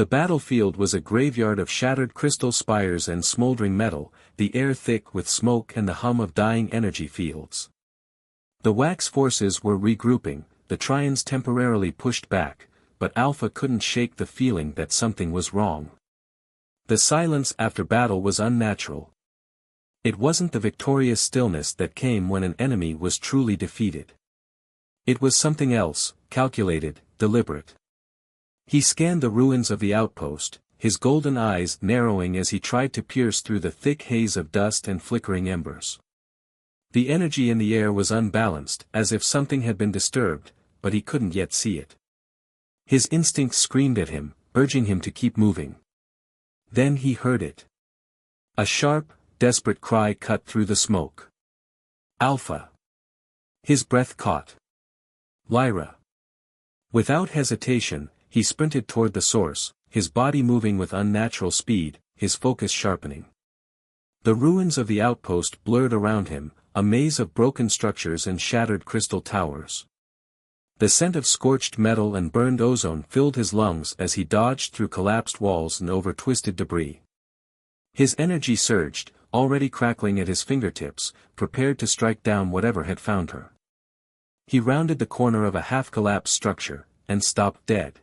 The battlefield was a graveyard of shattered crystal spires and smoldering metal, the air thick with smoke and the hum of dying energy fields. The Wax forces were regrouping, the Trions temporarily pushed back, but Alpha couldn't shake the feeling that something was wrong. The silence after battle was unnatural. It wasn't the victorious stillness that came when an enemy was truly defeated. It was something else, calculated, deliberate. He scanned the ruins of the outpost, his golden eyes narrowing as he tried to pierce through the thick haze of dust and flickering embers. The energy in the air was unbalanced, as if something had been disturbed, but he couldn't yet see it. His instincts screamed at him, urging him to keep moving. Then he heard it. A sharp, desperate cry cut through the smoke. Alpha! His breath caught. Lyra! Without hesitation, he sprinted toward the source, his body moving with unnatural speed, his focus sharpening. The ruins of the outpost blurred around him, a maze of broken structures and shattered crystal towers. The scent of scorched metal and burned ozone filled his lungs as he dodged through collapsed walls and over twisted debris. His energy surged, already crackling at his fingertips, prepared to strike down whatever had found her. He rounded the corner of a half-collapsed structure, and stopped dead.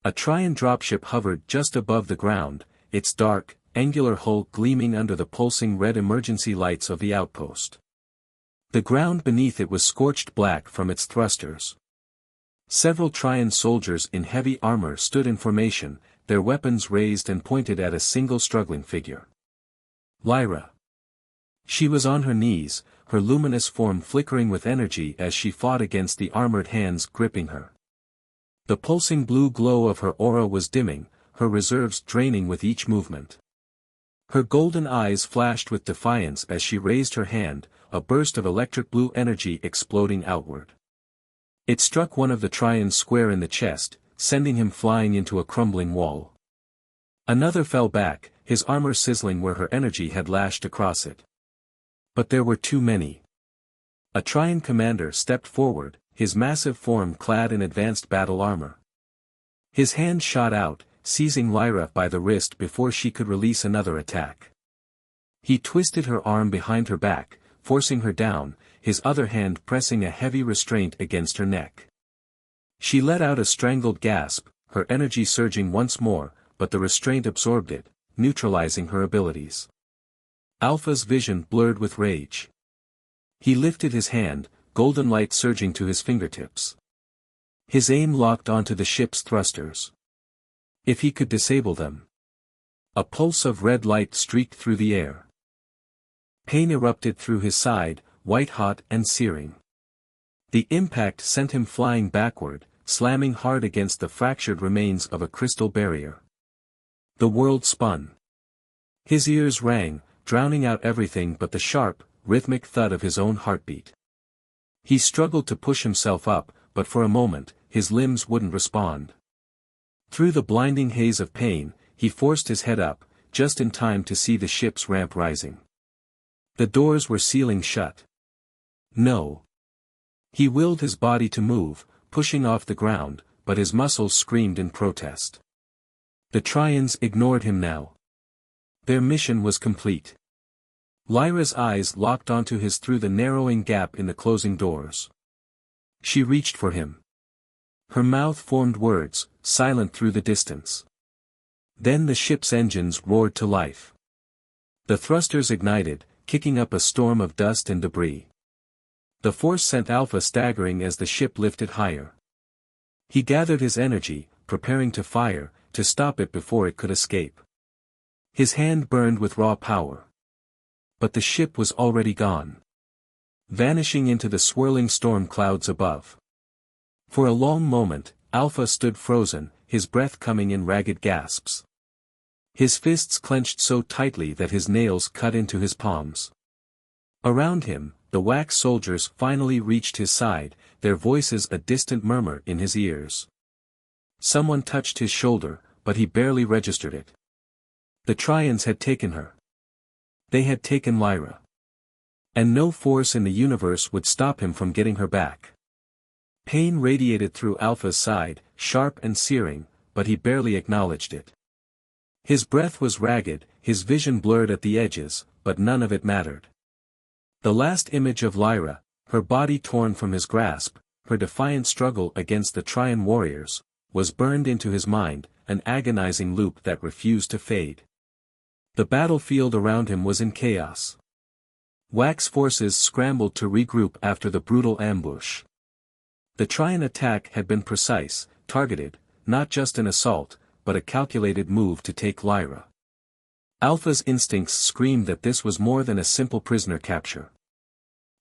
A Trion dropship hovered just above the ground, its dark, angular hull gleaming under the pulsing red emergency lights of the outpost. The ground beneath it was scorched black from its thrusters. Several Trion soldiers in heavy armor stood in formation, their weapons raised and pointed at a single struggling figure. Lyra. She was on her knees, her luminous form flickering with energy as she fought against the armored hands gripping her. The pulsing blue glow of her aura was dimming, her reserves draining with each movement. Her golden eyes flashed with defiance as she raised her hand, a burst of electric blue energy exploding outward. It struck one of the Trions square in the chest, sending him flying into a crumbling wall. Another fell back, his armor sizzling where her energy had lashed across it. But there were too many. A Trion commander stepped forward, his massive form clad in advanced battle armor. His hand shot out, seizing Lyra by the wrist before she could release another attack. He twisted her arm behind her back, forcing her down, his other hand pressing a heavy restraint against her neck. She let out a strangled gasp, her energy surging once more, but the restraint absorbed it, neutralizing her abilities. Alpha's vision blurred with rage. He lifted his hand, golden light surging to his fingertips. His aim locked onto the ship's thrusters. If he could disable them. A pulse of red light streaked through the air. Pain erupted through his side, white-hot and searing. The impact sent him flying backward, slamming hard against the fractured remains of a crystal barrier. The world spun. His ears rang, drowning out everything but the sharp, rhythmic thud of his own heartbeat. He struggled to push himself up, but for a moment, his limbs wouldn't respond. Through the blinding haze of pain, he forced his head up, just in time to see the ship's ramp rising. The doors were sealing shut. No. He willed his body to move, pushing off the ground, but his muscles screamed in protest. The Trions ignored him now. Their mission was complete. Lyra's eyes locked onto his through the narrowing gap in the closing doors. She reached for him. Her mouth formed words, silent through the distance. Then the ship's engines roared to life. The thrusters ignited, kicking up a storm of dust and debris. The force sent Alpha staggering as the ship lifted higher. He gathered his energy, preparing to fire, to stop it before it could escape. His hand burned with raw power. But the ship was already gone. Vanishing into the swirling storm clouds above. For a long moment, Alpha stood frozen, his breath coming in ragged gasps. His fists clenched so tightly that his nails cut into his palms. Around him, the Wax soldiers finally reached his side, their voices a distant murmur in his ears. Someone touched his shoulder, but he barely registered it. The Trions had taken her. They had taken Lyra. And no force in the universe would stop him from getting her back. Pain radiated through Alpha's side, sharp and searing, but he barely acknowledged it. His breath was ragged, his vision blurred at the edges, but none of it mattered. The last image of Lyra, her body torn from his grasp, her defiant struggle against the Trion warriors, was burned into his mind, an agonizing loop that refused to fade. The battlefield around him was in chaos. Wax forces scrambled to regroup after the brutal ambush. The Trion attack had been precise, targeted, not just an assault, but a calculated move to take Lyra. Alpha's instincts screamed that this was more than a simple prisoner capture.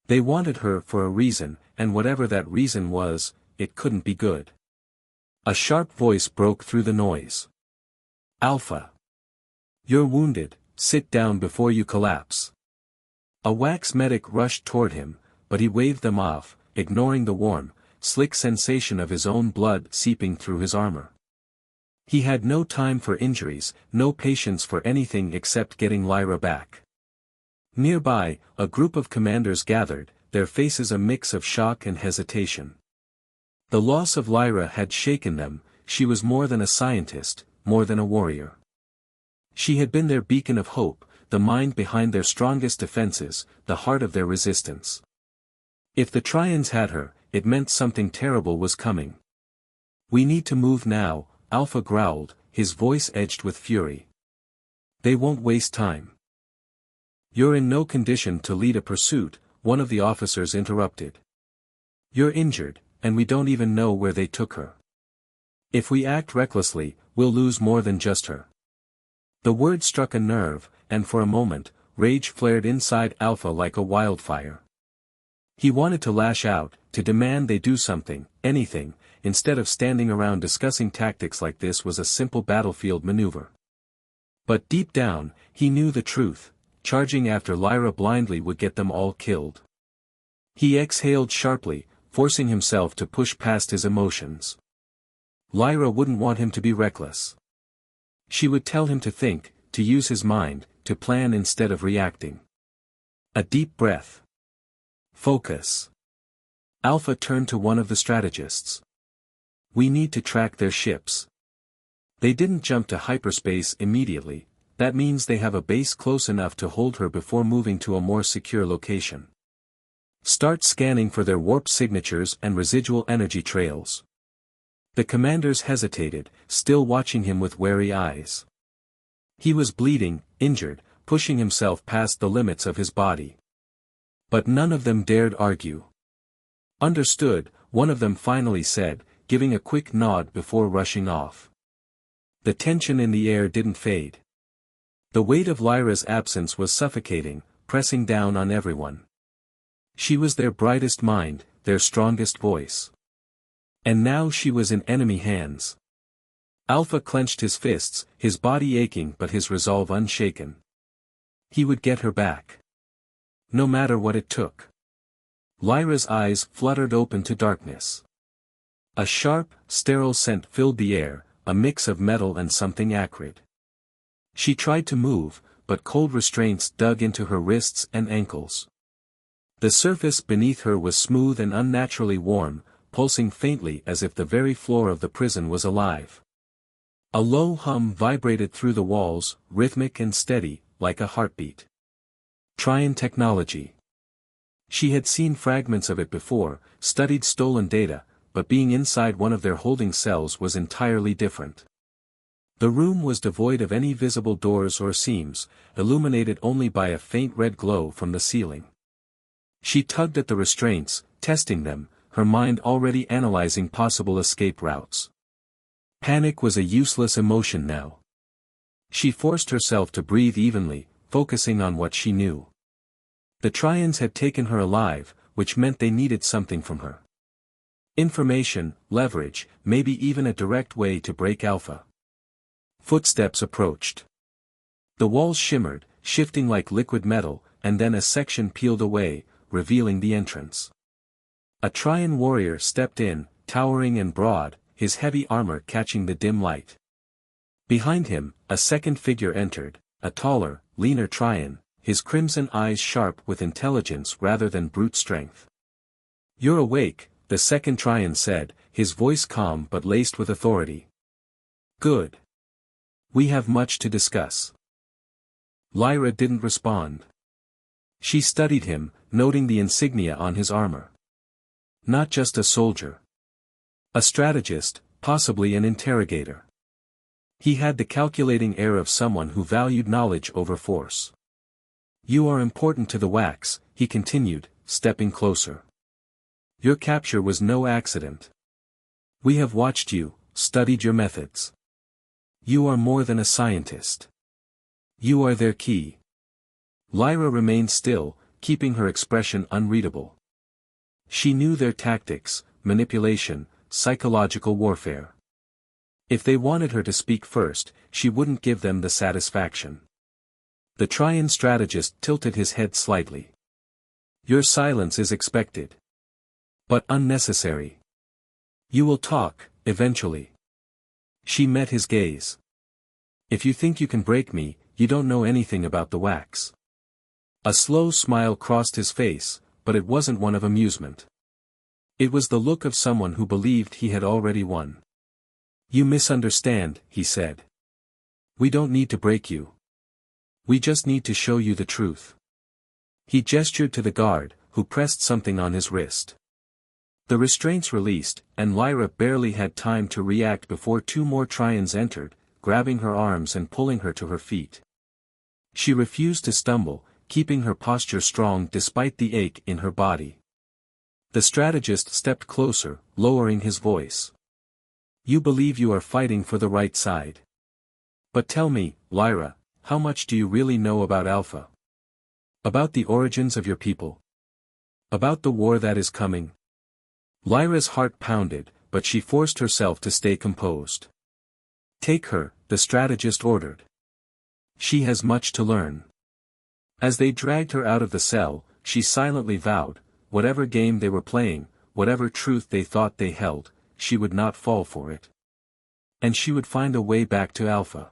They wanted her for a reason, and whatever that reason was, it couldn't be good. A sharp voice broke through the noise. "Alpha. You're wounded, sit down before you collapse." A wax medic rushed toward him, but he waved them off, ignoring the warm, slick sensation of his own blood seeping through his armor. He had no time for injuries, no patience for anything except getting Lyra back. Nearby, a group of commanders gathered, their faces a mix of shock and hesitation. The loss of Lyra had shaken them. She was more than a scientist, more than a warrior. She had been their beacon of hope, the mind behind their strongest defenses, the heart of their resistance. If the Trions had her, it meant something terrible was coming. "We need to move now," Alpha growled, his voice edged with fury. "They won't waste time." "You're in no condition to lead a pursuit," one of the officers interrupted. "You're injured, and we don't even know where they took her. If we act recklessly, we'll lose more than just her." The word struck a nerve, and for a moment, rage flared inside Alpha like a wildfire. He wanted to lash out, to demand they do something, anything, instead of standing around discussing tactics like this was a simple battlefield maneuver. But deep down, he knew the truth, charging after Lyra blindly would get them all killed. He exhaled sharply, forcing himself to push past his emotions. Lyra wouldn't want him to be reckless. She would tell him to think, to use his mind, to plan instead of reacting. A deep breath. Focus. Alpha turned to one of the strategists. "We need to track their ships. They didn't jump to hyperspace immediately, that means they have a base close enough to hold her before moving to a more secure location. Start scanning for their warp signatures and residual energy trails." The commanders hesitated, still watching him with wary eyes. He was bleeding, injured, pushing himself past the limits of his body. But none of them dared argue. "Understood," one of them finally said, giving a quick nod before rushing off. The tension in the air didn't fade. The weight of Lyra's absence was suffocating, pressing down on everyone. She was their brightest mind, their strongest voice. And now she was in enemy hands. Alpha clenched his fists, his body aching but his resolve unshaken. He would get her back. No matter what it took. Lyra's eyes fluttered open to darkness. A sharp, sterile scent filled the air, a mix of metal and something acrid. She tried to move, but cold restraints dug into her wrists and ankles. The surface beneath her was smooth and unnaturally warm, pulsing faintly as if the very floor of the prison was alive. A low hum vibrated through the walls, rhythmic and steady, like a heartbeat. Trion technology. She had seen fragments of it before, studied stolen data, but being inside one of their holding cells was entirely different. The room was devoid of any visible doors or seams, illuminated only by a faint red glow from the ceiling. She tugged at the restraints, testing them, her mind already analyzing possible escape routes. Panic was a useless emotion now. She forced herself to breathe evenly, focusing on what she knew. The Trions had taken her alive, which meant they needed something from her. Information, leverage, maybe even a direct way to break Alpha. Footsteps approached. The walls shimmered, shifting like liquid metal, and then a section peeled away, revealing the entrance. A Trion warrior stepped in, towering and broad, his heavy armor catching the dim light. Behind him, a second figure entered, a taller, leaner Trion, his crimson eyes sharp with intelligence rather than brute strength. "You're awake," the second Trion said, his voice calm but laced with authority. Good. We have much to discuss. Lyra didn't respond. She studied him, noting the insignia on his armor. Not just a soldier. A strategist, possibly an interrogator. He had the calculating air of someone who valued knowledge over force. You are important to the Wax, he continued, stepping closer. Your capture was no accident. We have watched you, studied your methods. You are more than a scientist. You are their key. Lyra remained still, keeping her expression unreadable. She knew their tactics, manipulation, psychological warfare. If they wanted her to speak first, she wouldn't give them the satisfaction. The Trion strategist tilted his head slightly. Your silence is expected. But unnecessary. You will talk, eventually. She met his gaze. If you think you can break me, you don't know anything about the Wax. A slow smile crossed his face, but it wasn't one of amusement. It was the look of someone who believed he had already won. You misunderstand, he said. We don't need to break you. We just need to show you the truth. He gestured to the guard, who pressed something on his wrist. The restraints released, and Lyra barely had time to react before two more Trions entered, grabbing her arms and pulling her to her feet. She refused to stumble, keeping her posture strong despite the ache in her body. The strategist stepped closer, lowering his voice. You believe you are fighting for the right side. But tell me, Lyra, how much do you really know about Alpha? About the origins of your people? About the war that is coming? Lyra's heart pounded, but she forced herself to stay composed. Take her, the strategist ordered. She has much to learn. As they dragged her out of the cell, she silently vowed, whatever game they were playing, whatever truth they thought they held, she would not fall for it. And she would find a way back to Alpha.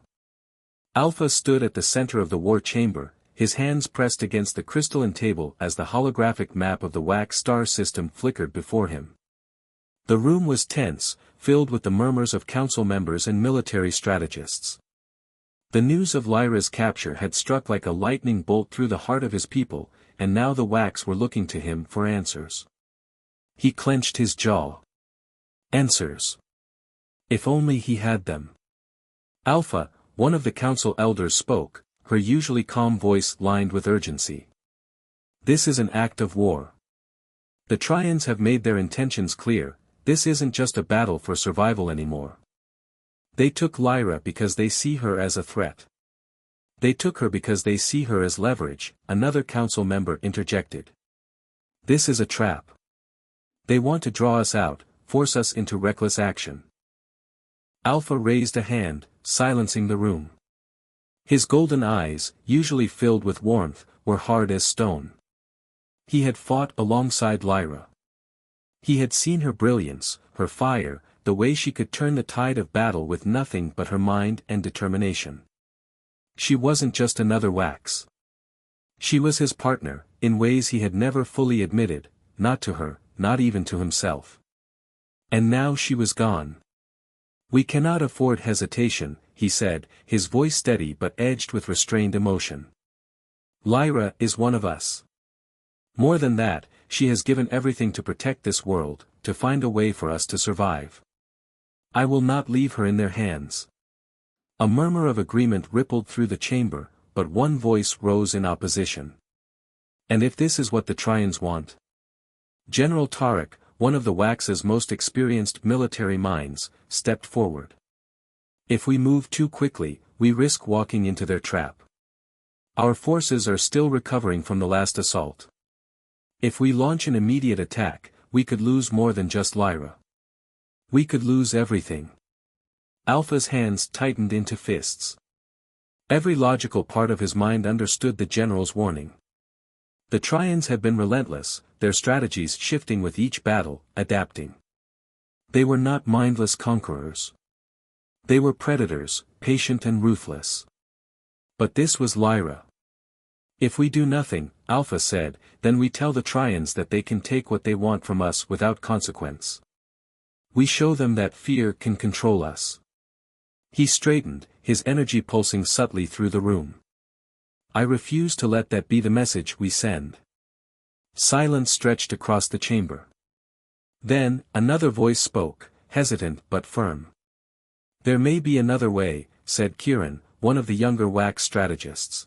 Alpha stood at the center of the war chamber, his hands pressed against the crystalline table as the holographic map of the Wax star system flickered before him. The room was tense, filled with the murmurs of council members and military strategists. The news of Lyra's capture had struck like a lightning bolt through the heart of his people, and now the Wax were looking to him for answers. He clenched his jaw. Answers. If only he had them. Alpha, one of the council elders spoke, her usually calm voice lined with urgency. This is an act of war. The Trions have made their intentions clear, this isn't just a battle for survival anymore. They took Lyra because they see her as a threat. They took her because they see her as leverage, another council member interjected. This is a trap. They want to draw us out, force us into reckless action. Alpha raised a hand, silencing the room. His golden eyes, usually filled with warmth, were hard as stone. He had fought alongside Lyra. He had seen her brilliance, her fire, the way she could turn the tide of battle with nothing but her mind and determination. She wasn't just another Wax. She was his partner, in ways he had never fully admitted, not to her, not even to himself. And now she was gone. We cannot afford hesitation, he said, his voice steady but edged with restrained emotion. Lyra is one of us. More than that, she has given everything to protect this world, to find a way for us to survive. I will not leave her in their hands. A murmur of agreement rippled through the chamber, but one voice rose in opposition. And if this is what the Trions want? General Tarek, one of the Wax's most experienced military minds, stepped forward. If we move too quickly, we risk walking into their trap. Our forces are still recovering from the last assault. If we launch an immediate attack, we could lose more than just Lyra. We could lose everything. Alpha's hands tightened into fists. Every logical part of his mind understood the general's warning. The Trions had been relentless, their strategies shifting with each battle, adapting. They were not mindless conquerors. They were predators, patient and ruthless. But this was Lyra. If we do nothing, Alpha said, then we tell the Trions that they can take what they want from us without consequence. We show them that fear can control us. He straightened, his energy pulsing subtly through the room. I refuse to let that be the message we send. Silence stretched across the chamber. Then, another voice spoke, hesitant but firm. There may be another way, said Kieran, one of the younger wax strategists.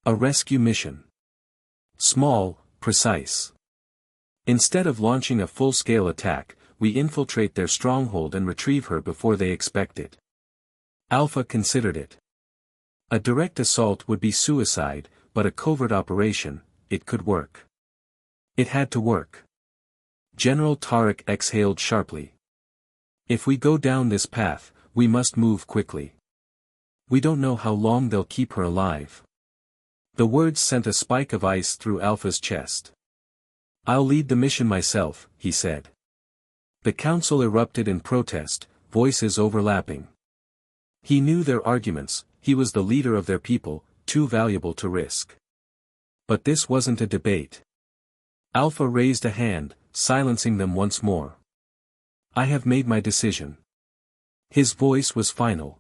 A rescue mission. Small, precise. Instead of launching a full-scale attack, we infiltrate their stronghold and retrieve her before they expect it. Alpha considered it. A direct assault would be suicide, but a covert operation, it could work. It had to work. General Tarek exhaled sharply. If we go down this path, we must move quickly. We don't know how long they'll keep her alive. The words sent a spike of ice through Alpha's chest. I'll lead the mission myself, he said. The council erupted in protest, voices overlapping. He knew their arguments, he was the leader of their people, too valuable to risk. But this wasn't a debate. Alpha raised a hand, silencing them once more. I have made my decision. His voice was final.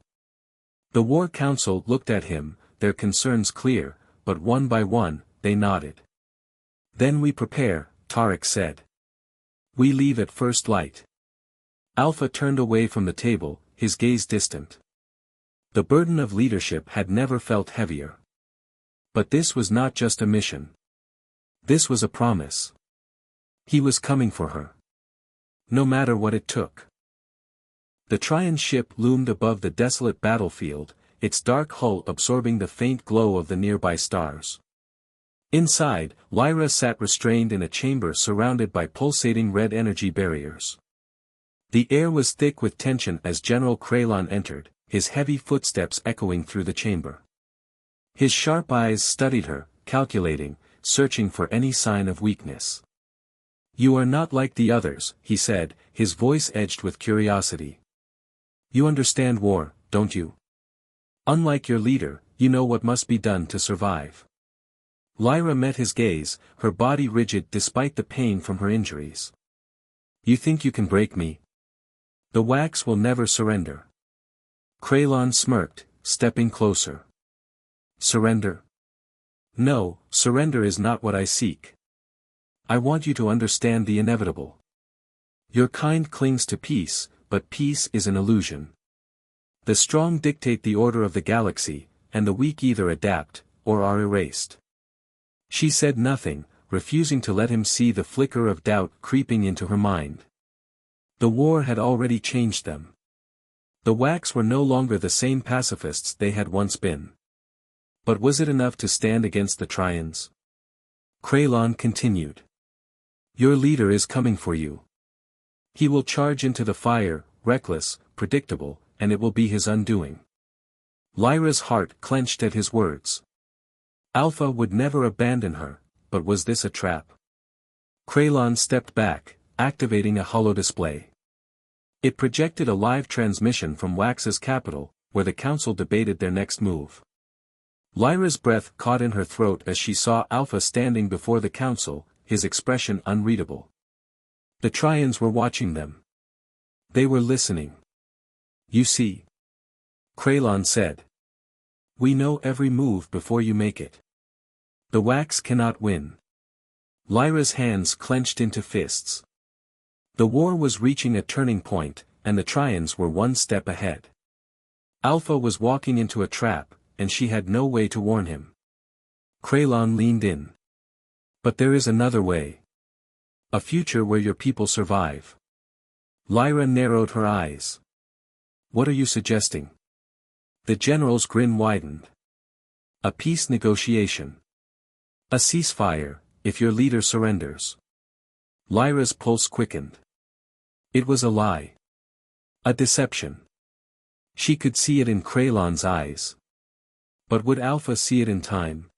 The War Council looked at him, their concerns clear, but one by one, they nodded. Then we prepare, Tarek said. We leave at first light. Alpha turned away from the table, his gaze distant. The burden of leadership had never felt heavier. But this was not just a mission. This was a promise. He was coming for her. No matter what it took. The Trion ship loomed above the desolate battlefield, its dark hull absorbing the faint glow of the nearby stars. Inside, Lyra sat restrained in a chamber surrounded by pulsating red energy barriers. The air was thick with tension as General Kralon entered, his heavy footsteps echoing through the chamber. His sharp eyes studied her, calculating, searching for any sign of weakness. You are not like the others, he said, his voice edged with curiosity. You understand war, don't you? Unlike your leader, you know what must be done to survive. Lyra met his gaze, her body rigid despite the pain from her injuries. You think you can break me? The wax will never surrender. Kralon smirked, stepping closer. Surrender? No, surrender is not what I seek. I want you to understand the inevitable. Your kind clings to peace, but peace is an illusion. The strong dictate the order of the galaxy, and the weak either adapt, or are erased. She said nothing, refusing to let him see the flicker of doubt creeping into her mind. The war had already changed them. The Wax were no longer the same pacifists they had once been. But was it enough to stand against the Trions? Kralon continued. Your leader is coming for you. He will charge into the fire, reckless, predictable, and it will be his undoing. Lyra's heart clenched at his words. Alpha would never abandon her, but was this a trap? Kralon stepped back, activating a holodisplay. It projected a live transmission from Wax's capital, where the council debated their next move. Lyra's breath caught in her throat as she saw Alpha standing before the council, his expression unreadable. The Trions were watching them. They were listening. You see, Kralon said. We know every move before you make it. The Wax cannot win. Lyra's hands clenched into fists. The war was reaching a turning point, and the Trions were one step ahead. Alpha was walking into a trap, and she had no way to warn him. Kralon leaned in. But there is another way. A future where your people survive. Lyra narrowed her eyes. What are you suggesting? The general's grin widened. A peace negotiation. A ceasefire, if your leader surrenders. Lyra's pulse quickened. It was a lie. A deception. She could see it in Kralon's eyes. But would Alpha see it in time?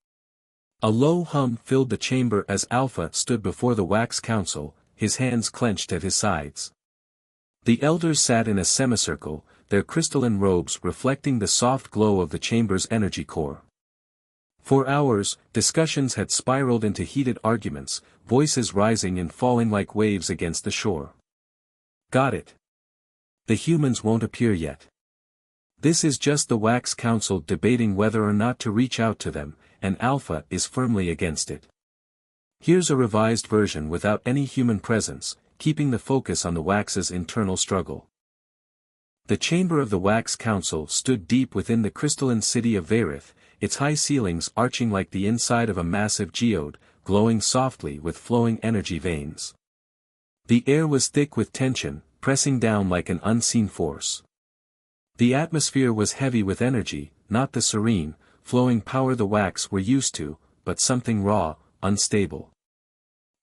A low hum filled the chamber as Alpha stood before the Wax Council, his hands clenched at his sides. The elders sat in a semicircle, their crystalline robes reflecting the soft glow of the chamber's energy core. For hours, discussions had spiraled into heated arguments, voices rising and falling like waves against the shore. Got it. The humans won't appear yet. This is just the Wax Council debating whether or not to reach out to them, and Alpha is firmly against it. Here's a revised version without any human presence, keeping the focus on the Wax's internal struggle. The chamber of the Wax Council stood deep within the crystalline city of Varith, its high ceilings arching like the inside of a massive geode, glowing softly with flowing energy veins. The air was thick with tension, pressing down like an unseen force. The atmosphere was heavy with energy, not the serene, flowing power the Wax were used to, but something raw, unstable.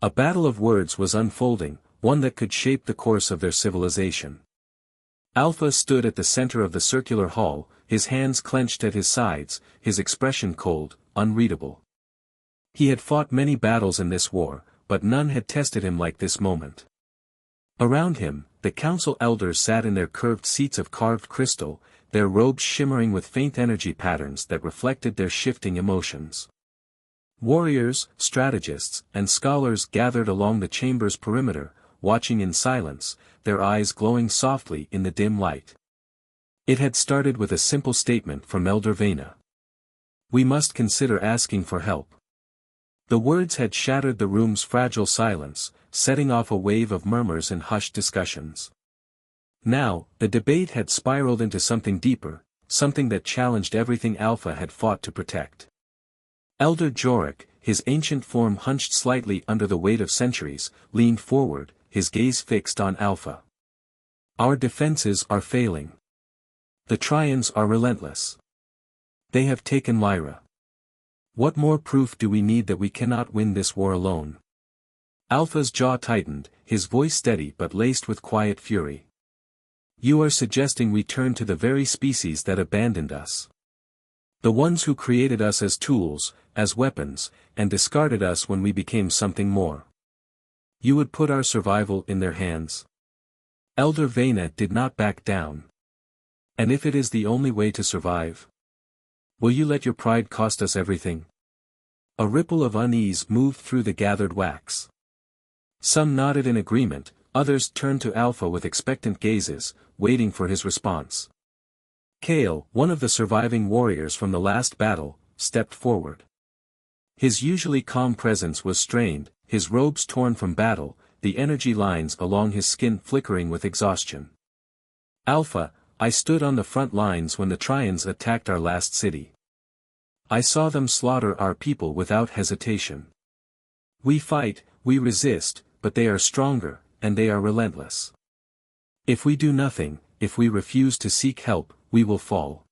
A battle of words was unfolding, one that could shape the course of their civilization. Alpha stood at the center of the circular hall, his hands clenched at his sides, his expression cold, unreadable. He had fought many battles in this war, but none had tested him like this moment. Around him, the council elders sat in their curved seats of carved crystal, their robes shimmering with faint energy patterns that reflected their shifting emotions. Warriors, strategists, and scholars gathered along the chamber's perimeter, watching in silence, their eyes glowing softly in the dim light. It had started with a simple statement from Elder Vena. "We must consider asking for help." The words had shattered the room's fragile silence, setting off a wave of murmurs and hushed discussions. Now, the debate had spiraled into something deeper, something that challenged everything Alpha had fought to protect. Elder Jorik, his ancient form hunched slightly under the weight of centuries, leaned forward, his gaze fixed on Alpha. "Our defenses are failing. The Trions are relentless. They have taken Lyra. What more proof do we need that we cannot win this war alone?" Alpha's jaw tightened, his voice steady but laced with quiet fury. "You are suggesting we turn to the very species that abandoned us. The ones who created us as tools, as weapons, and discarded us when we became something more. You would put our survival in their hands?" Elder Vena did not back down. "And if it is the only way to survive? Will you let your pride cost us everything?" A ripple of unease moved through the gathered Wax. Some nodded in agreement, others turned to Alpha with expectant gazes, waiting for his response. Kale, one of the surviving warriors from the last battle, stepped forward. His usually calm presence was strained, his robes torn from battle, the energy lines along his skin flickering with exhaustion. "Alpha, I stood on the front lines when the Trions attacked our last city. I saw them slaughter our people without hesitation. We fight, we resist, but they are stronger, and they are relentless. If we do nothing, if we refuse to seek help, we will fall."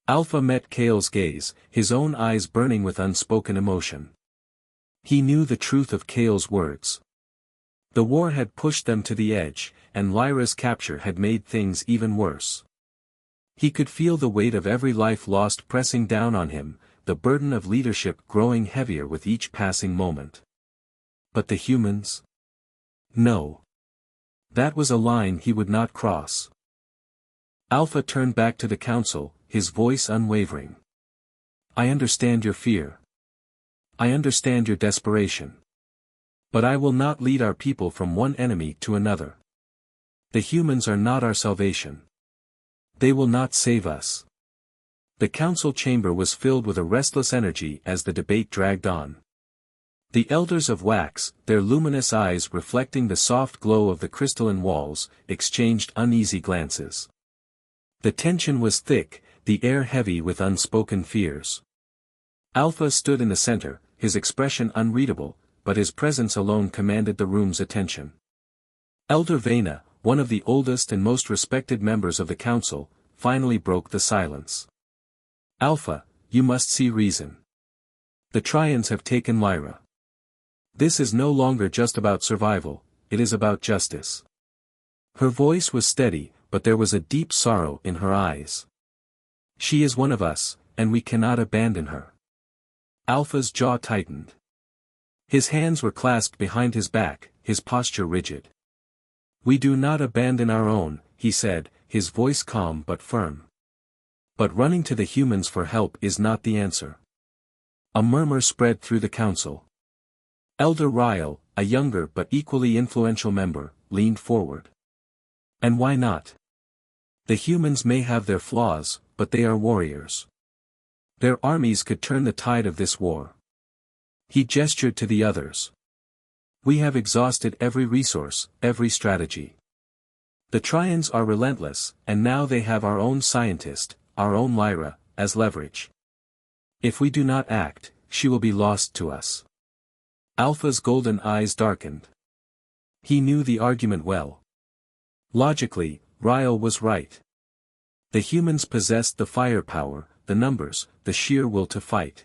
Alpha met Kale's gaze, his own eyes burning with unspoken emotion. He knew the truth of Kale's words. The war had pushed them to the edge, and Lyra's capture had made things even worse. He could feel the weight of every life lost pressing down on him, the burden of leadership growing heavier with each passing moment. But the humans? No. That was a line he would not cross. Alpha turned back to the council, his voice unwavering. "I understand your fear. I understand your desperation. But I will not lead our people from one enemy to another. The humans are not our salvation. They will not save us." The council chamber was filled with a restless energy as the debate dragged on. The elders of Wax, their luminous eyes reflecting the soft glow of the crystalline walls, exchanged uneasy glances. The tension was thick, the air heavy with unspoken fears. Alpha stood in the center, his expression unreadable, but his presence alone commanded the room's attention. Elder Vena, one of the oldest and most respected members of the council, finally broke the silence. "Alpha, you must see reason. The Trions have taken Lyra. This is no longer just about survival, it is about justice." Her voice was steady, but there was a deep sorrow in her eyes. "She is one of us, and we cannot abandon her." Alpha's jaw tightened. His hands were clasped behind his back, his posture rigid. "We do not abandon our own," he said, his voice calm but firm. "But running to the humans for help is not the answer." A murmur spread through the council. Elder Ryle, a younger but equally influential member, leaned forward. "And why not? The humans may have their flaws, but they are warriors. Their armies could turn the tide of this war. He gestured to the others. We have exhausted every resource, every strategy. The Trions are relentless, and now they have our own scientist, our own Lyra, as leverage. If we do not act, she will be lost to us. Alpha's golden eyes darkened. He knew the argument well. Logically, Ryle was right. The humans possessed the firepower, the numbers, the sheer will to fight.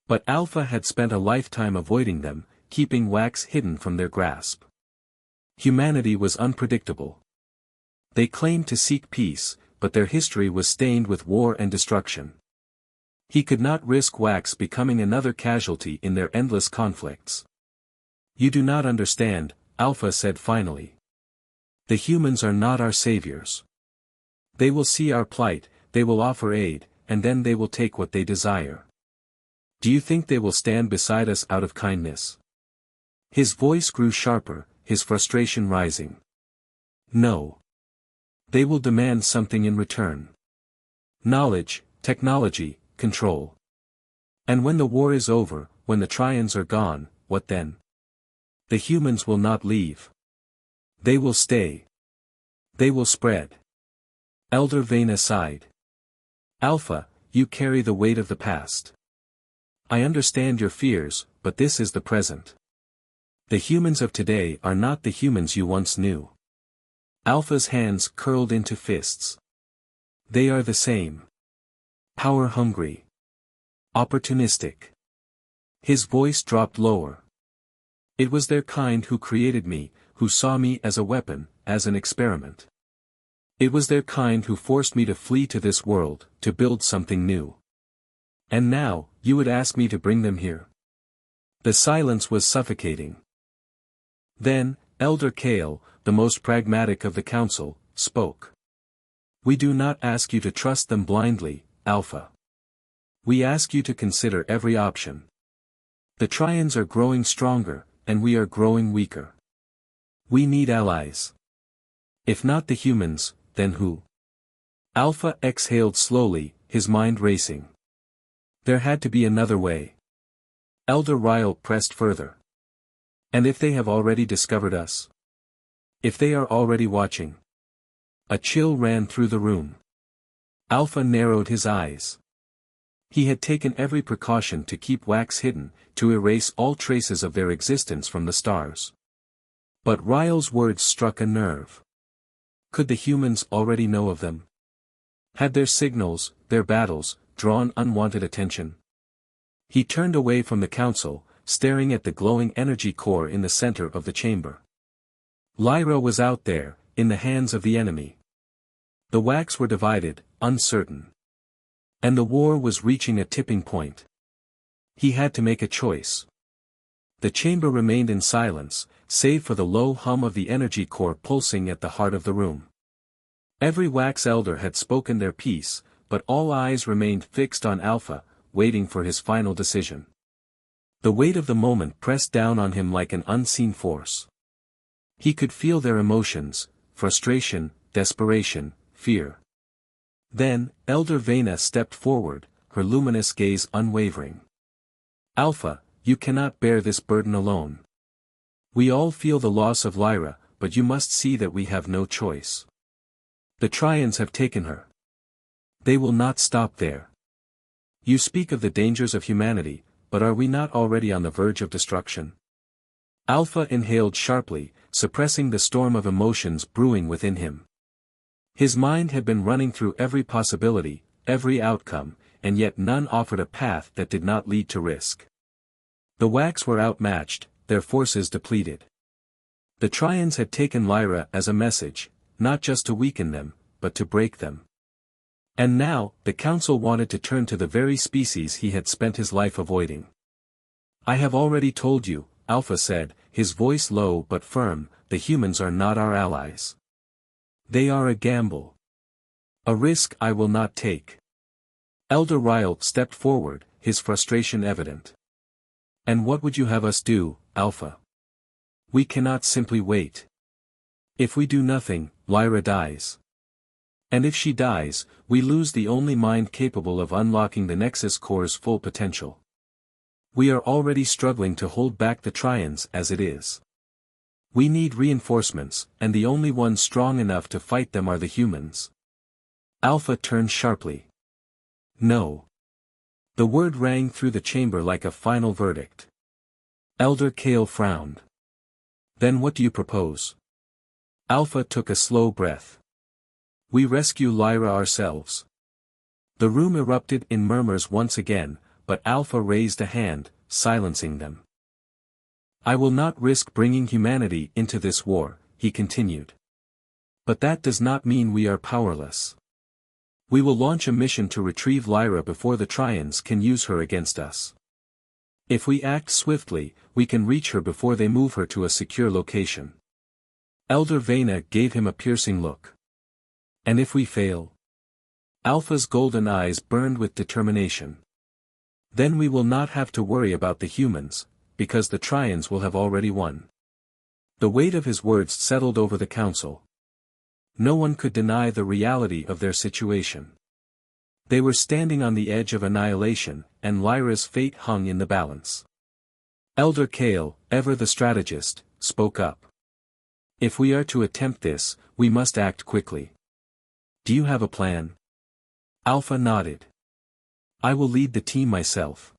But Alpha had spent a lifetime avoiding them, keeping Wax hidden from their grasp. Humanity was unpredictable. They claimed to seek peace, but their history was stained with war and destruction. He could not risk Wax becoming another casualty in their endless conflicts. You do not understand, Alpha said finally. The humans are not our saviors. They will see our plight, they will offer aid, and then they will take what they desire. Do you think they will stand beside us out of kindness? His voice grew sharper, his frustration rising. No. They will demand something in return. Knowledge, technology, control. And when the war is over, when the Trions are gone, what then? The humans will not leave. They will stay. They will spread. Elder Vayna sighed. Alpha, you carry the weight of the past. I understand your fears, but this is the present. The humans of today are not the humans you once knew. Alpha's hands curled into fists. They are the same. Power-hungry. Opportunistic. His voice dropped lower. It was their kind who created me, who saw me as a weapon, as an experiment. It was their kind who forced me to flee to this world, to build something new. And now, you would ask me to bring them here? The silence was suffocating. Then, Elder Kale, the most pragmatic of the council, spoke. We do not ask you to trust them blindly, Alpha. We ask you to consider every option. The Trions are growing stronger, and we are growing weaker. We need allies. If not the humans, then who? Alpha exhaled slowly, his mind racing. There had to be another way. Elder Ryle pressed further. And if they have already discovered us? If they are already watching? A chill ran through the room. Alpha narrowed his eyes. He had taken every precaution to keep Wax hidden, to erase all traces of their existence from the stars. But Ryle's words struck a nerve. Could the humans already know of them? Had their signals, their battles, drawn unwanted attention? He turned away from the council, staring at the glowing energy core in the center of the chamber. Lyra was out there, in the hands of the enemy. The Wax were divided, uncertain. And the war was reaching a tipping point. He had to make a choice. The chamber remained in silence, save for the low hum of the energy core pulsing at the heart of the room. Every Wax elder had spoken their piece, but all eyes remained fixed on Alpha, waiting for his final decision. The weight of the moment pressed down on him like an unseen force. He could feel their emotions, frustration, desperation, fear. Then, Elder Vayna stepped forward, her luminous gaze unwavering. Alpha, you cannot bear this burden alone. We all feel the loss of Lyra, but you must see that we have no choice. The Trions have taken her. They will not stop there. You speak of the dangers of humanity, but are we not already on the verge of destruction? Alpha inhaled sharply, suppressing the storm of emotions brewing within him. His mind had been running through every possibility, every outcome, and yet none offered a path that did not lead to risk. The Wax were outmatched, their forces depleted. The Trions had taken Lyra as a message, not just to weaken them, but to break them. And now, the council wanted to turn to the very species he had spent his life avoiding. I have already told you, Alpha said, his voice low but firm, the humans are not our allies. They are a gamble. A risk I will not take. Elder Ryle stepped forward, his frustration evident. And what would you have us do, Alpha? We cannot simply wait. If we do nothing, Lyra dies. And if she dies, we lose the only mind capable of unlocking the Nexus Core's full potential. We are already struggling to hold back the Trions as it is. We need reinforcements, and the only ones strong enough to fight them are the humans. Alpha turned sharply. No. The word rang through the chamber like a final verdict. Elder Kale frowned. Then what do you propose? Alpha took a slow breath. We rescue Lyra ourselves. The room erupted in murmurs once again, but Alpha raised a hand, silencing them. I will not risk bringing humanity into this war, he continued. But that does not mean we are powerless. We will launch a mission to retrieve Lyra before the Trions can use her against us. If we act swiftly, we can reach her before they move her to a secure location. Elder Vena gave him a piercing look. And if we fail? Alpha's golden eyes burned with determination. Then we will not have to worry about the humans, because the Trions will have already won. The weight of his words settled over the council. No one could deny the reality of their situation. They were standing on the edge of annihilation, and Lyra's fate hung in the balance. Elder Kale, ever the strategist, spoke up. If we are to attempt this, we must act quickly. Do you have a plan? Alpha nodded. I will lead the team myself.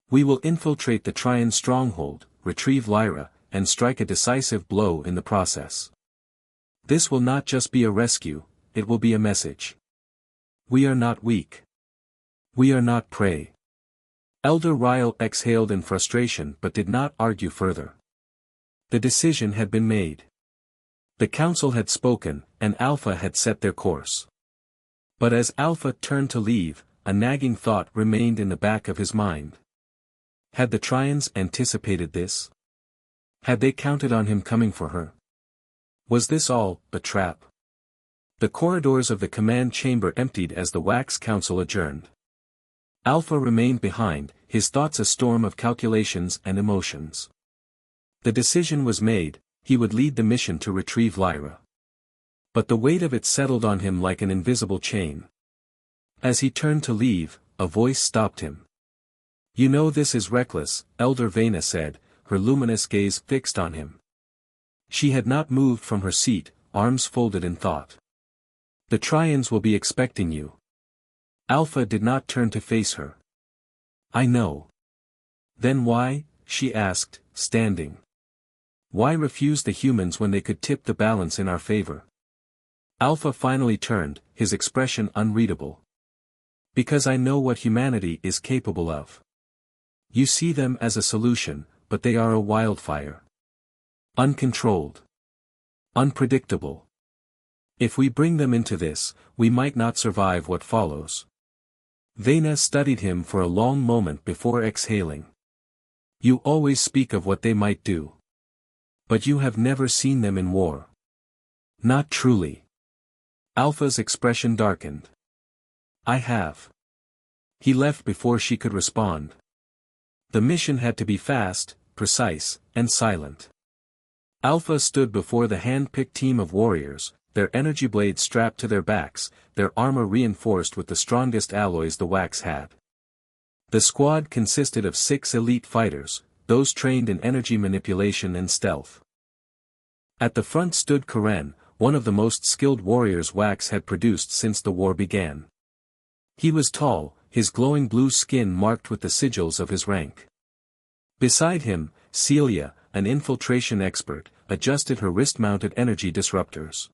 We will infiltrate the Trion stronghold, retrieve Lyra, and strike a decisive blow in the process. This will not just be a rescue, it will be a message. We are not weak. We are not prey. Elder Ryle exhaled in frustration but did not argue further. The decision had been made. The council had spoken, and Alpha had set their course. But as Alpha turned to leave, a nagging thought remained in the back of his mind. Had the Trions anticipated this? Had they counted on him coming for her? Was this all a trap? The corridors of the command chamber emptied as the Wax Council adjourned. Alpha remained behind, his thoughts a storm of calculations and emotions. The decision was made, he would lead the mission to retrieve Lyra. But the weight of it settled on him like an invisible chain. As he turned to leave, a voice stopped him. You know this is reckless, Elder Vena said, her luminous gaze fixed on him. She had not moved from her seat, arms folded in thought. The Trions will be expecting you. Alpha did not turn to face her. I know. Then why, she asked, standing. Why refuse the humans when they could tip the balance in our favor? Alpha finally turned, his expression unreadable. Because I know what humanity is capable of. You see them as a solution, but they are a wildfire. Uncontrolled. Unpredictable. If we bring them into this, we might not survive what follows. Vena studied him for a long moment before exhaling. You always speak of what they might do. But you have never seen them in war. Not truly. Alpha's expression darkened. I have. He left before she could respond. The mission had to be fast, precise, and silent. Alpha stood before the hand-picked team of warriors, their energy blades strapped to their backs, their armor reinforced with the strongest alloys the Wax had. The squad consisted of 6 elite fighters, those trained in energy manipulation and stealth. At the front stood Karen, one of the most skilled warriors Wax had produced since the war began. He was tall, his glowing blue skin marked with the sigils of his rank. Beside him, Celia, an infiltration expert, adjusted her wrist-mounted energy disruptors.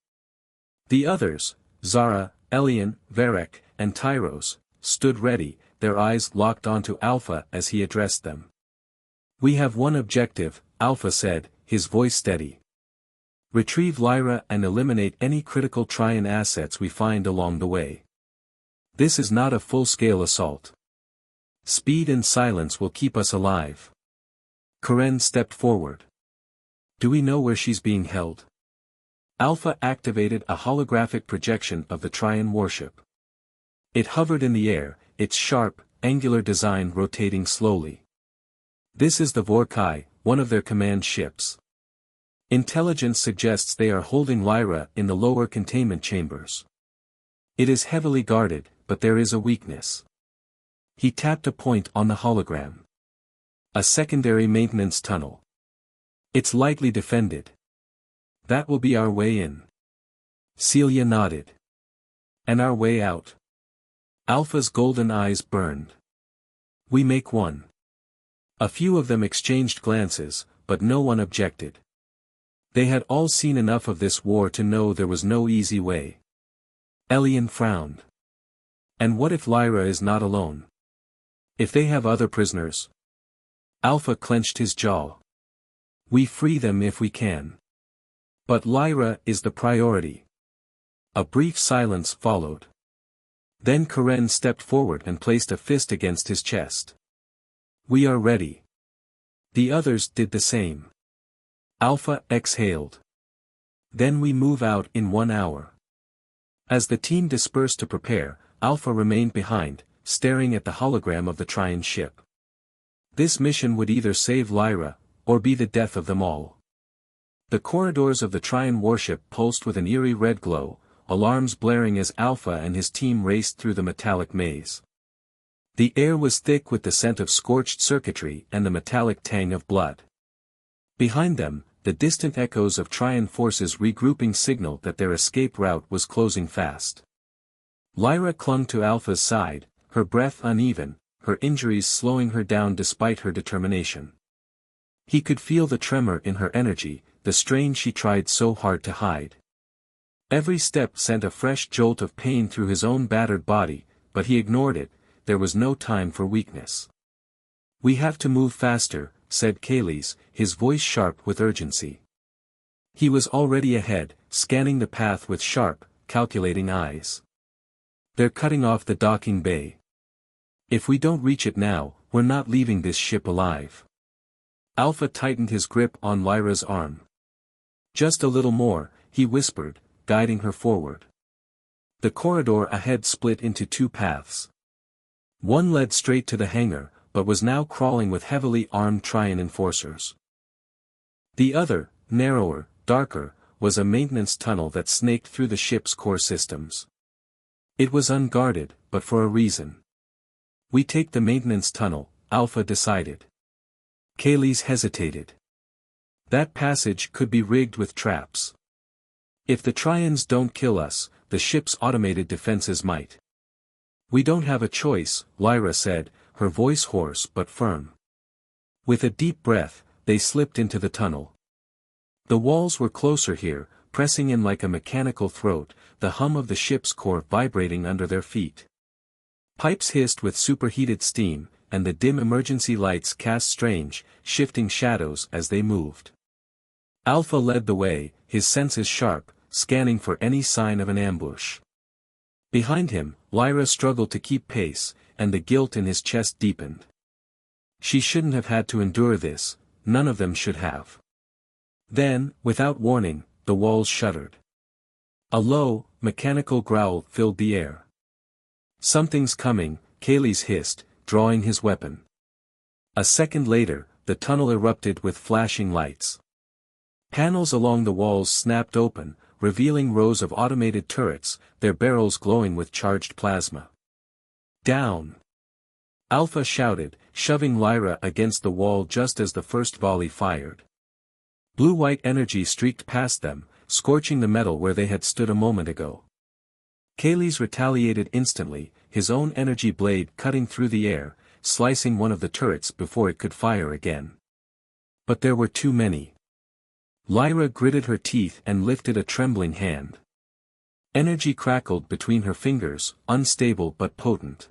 The others, Zara, Elian, Varek, and Tyros, stood ready, their eyes locked onto Alpha as he addressed them. We have one objective, Alpha said, his voice steady. Retrieve Lyra and eliminate any critical Trion assets we find along the way. This is not a full-scale assault. Speed and silence will keep us alive. Karen stepped forward. Do we know where she's being held? Alpha activated a holographic projection of the Trion warship. It hovered in the air, its sharp, angular design rotating slowly. This is the Vorkai, one of their command ships. Intelligence suggests they are holding Lyra in the lower containment chambers. It is heavily guarded, but there is a weakness. He tapped a point on the hologram. A secondary maintenance tunnel. It's lightly defended. That will be our way in. Celia nodded. And our way out. Alpha's golden eyes burned. We make one. A few of them exchanged glances, but no one objected. They had all seen enough of this war to know there was no easy way. Elian frowned. And what if Lyra is not alone? If they have other prisoners? Alpha clenched his jaw. We free them if we can. But Lyra is the priority. A brief silence followed. Then Karen stepped forward and placed a fist against his chest. We are ready. The others did the same. Alpha exhaled. Then we move out in 1 hour. As the team dispersed to prepare, Alpha remained behind, staring at the hologram of the Trion ship. This mission would either save Lyra, or be the death of them all. The corridors of the Trion warship pulsed with an eerie red glow, alarms blaring as Alpha and his team raced through the metallic maze. The air was thick with the scent of scorched circuitry and the metallic tang of blood. Behind them, the distant echoes of Trion forces regrouping signaled that their escape route was closing fast. Lyra clung to Alpha's side, her breath uneven, her injuries slowing her down despite her determination. He could feel the tremor in her energy, the strain she tried so hard to hide. Every step sent a fresh jolt of pain through his own battered body, but he ignored it. There was no time for weakness. We have to move faster, said Kayles, his voice sharp with urgency. He was already ahead, scanning the path with sharp, calculating eyes. They're cutting off the docking bay. If we don't reach it now, we're not leaving this ship alive. Alpha tightened his grip on Lyra's arm. Just a little more, he whispered, guiding her forward. The corridor ahead split into 2 paths. One led straight to the hangar, but was now crawling with heavily armed Trion enforcers. The other, narrower, darker, was a maintenance tunnel that snaked through the ship's core systems. It was unguarded, but for a reason. We take the maintenance tunnel, Alpha decided. Kayles hesitated. That passage could be rigged with traps. If the Trions don't kill us, the ship's automated defenses might. We don't have a choice, Lyra said, her voice hoarse but firm. With a deep breath, they slipped into the tunnel. The walls were closer here, pressing in like a mechanical throat, the hum of the ship's core vibrating under their feet. Pipes hissed with superheated steam, and the dim emergency lights cast strange, shifting shadows as they moved. Alpha led the way, his senses sharp, scanning for any sign of an ambush. Behind him, Lyra struggled to keep pace, and the guilt in his chest deepened. She shouldn't have had to endure this, none of them should have. Then, without warning, the walls shuddered. A low, mechanical growl filled the air. Something's coming, Kayles hissed, drawing his weapon. A second later, the tunnel erupted with flashing lights. Panels along the walls snapped open, revealing rows of automated turrets, their barrels glowing with charged plasma. Down! Alpha shouted, shoving Lyra against the wall just as the first volley fired. Blue-white energy streaked past them, scorching the metal where they had stood a moment ago. Kayles retaliated instantly, his own energy blade cutting through the air, slicing one of the turrets before it could fire again. But there were too many. Lyra gritted her teeth and lifted a trembling hand. Energy crackled between her fingers, unstable but potent.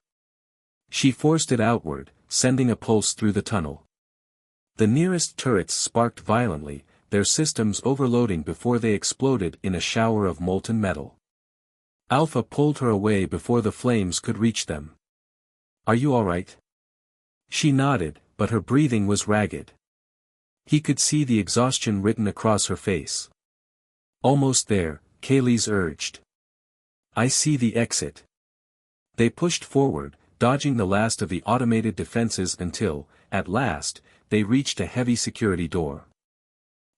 She forced it outward, sending a pulse through the tunnel. The nearest turrets sparked violently, their systems overloading before they exploded in a shower of molten metal. Alpha pulled her away before the flames could reach them. Are you all right? She nodded, but her breathing was ragged. He could see the exhaustion written across her face. Almost there, Kayles urged. I see the exit. They pushed forward, dodging the last of the automated defenses until, at last, they reached a heavy security door.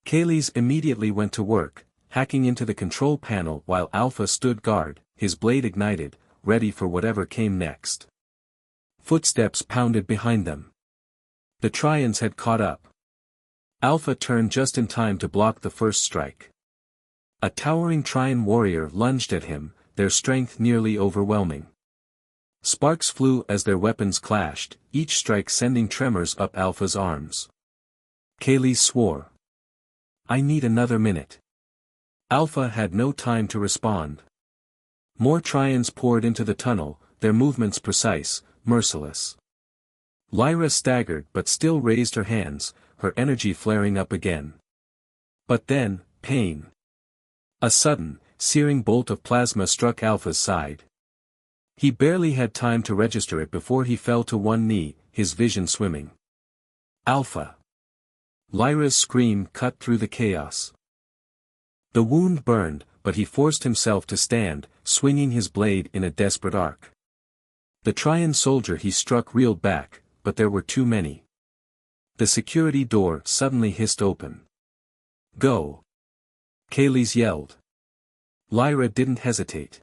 Kayles immediately went to work, hacking into the control panel while Alpha stood guard, his blade ignited, ready for whatever came next. Footsteps pounded behind them. The Trions had caught up. Alpha turned just in time to block the first strike. A towering Trion warrior lunged at him, their strength nearly overwhelming. Sparks flew as their weapons clashed, each strike sending tremors up Alpha's arms. Kaylee swore. "I need another minute." Alpha had no time to respond. More Trions poured into the tunnel, their movements precise, merciless. Lyra staggered but still raised her hands, her energy flaring up again. But then, pain. A sudden, searing bolt of plasma struck Alpha's side. He barely had time to register it before he fell to one knee, his vision swimming. "Alpha!" Lyra's scream cut through the chaos. The wound burned, but he forced himself to stand, swinging his blade in a desperate arc. The Trion soldier he struck reeled back, but there were too many. The security door suddenly hissed open. "Go!" Kaylee's yelled. Lyra didn't hesitate.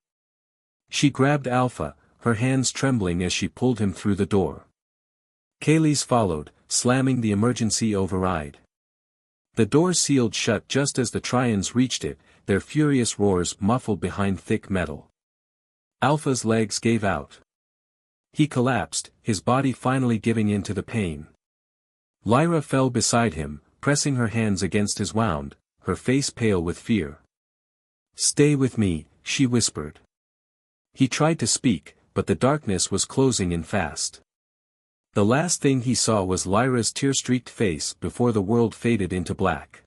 She grabbed Alpha, her hands trembling as she pulled him through the door. Kaylee's followed, slamming the emergency override. The door sealed shut just as the Trions reached it, their furious roars muffled behind thick metal. Alpha's legs gave out. He collapsed, his body finally giving in to the pain. Lyra fell beside him, pressing her hands against his wound, her face pale with fear. "Stay with me," she whispered. He tried to speak, but the darkness was closing in fast. The last thing he saw was Lyra's tear-streaked face before the world faded into black.